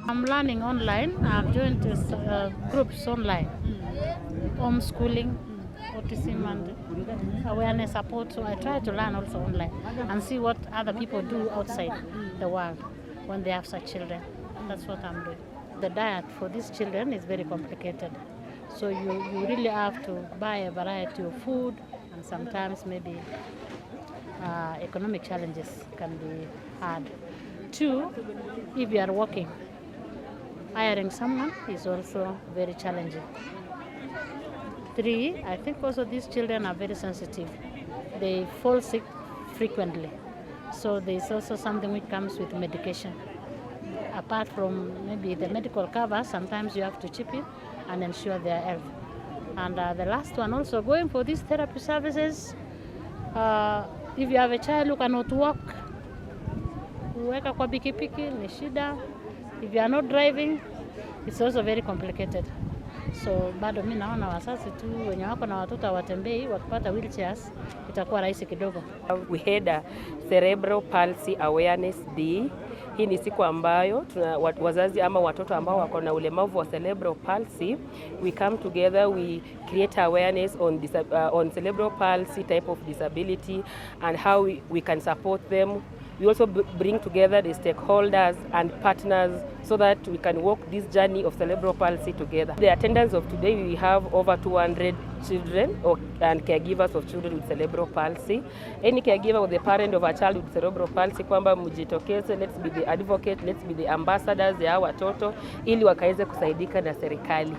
I'm learning online. I've joined groups online, homeschooling, autism and awareness support. So I try to learn also online and see what other people do outside the world when they have such children. That's what I'm doing. The diet for these children is very complicated. So you really have to buy a variety of food, and sometimes maybe economic challenges can be hard. 2, if you are working, hiring someone is also very challenging. 3, I think also these children are very sensitive. They fall sick frequently. So there's also something which comes with medication. Apart from maybe the medical cover, sometimes you have to chip in and ensure their health. And the last one also, going for these therapy services, if you have a child who cannot walk, kuweka kwa pikipiki ni shida. If you are not driving, it's also very complicated. So bado mimi naona wazazi tu wenye wako na watoto watembei wakipata wheelchairs itakuwa rahisi kidogo. We had a Cerebral Palsy Awareness Day. Hii ni siku ambayo wazazi ama watoto ambao wako na ulemavu wa cerebral palsy, we come together, we create awareness on cerebral palsy type of disability and how we can support them. We also bring together the stakeholders and partners so that we can walk this journey of cerebral palsy together. The attendance of today, we have over 200 children and caregivers of children with cerebral palsy. Any caregiver or the parent of a child with cerebral palsy, kwamba mjitokeze, let's be the advocate, let's be the ambassadors ya watoto ili wakaweze kusaidika na serikali.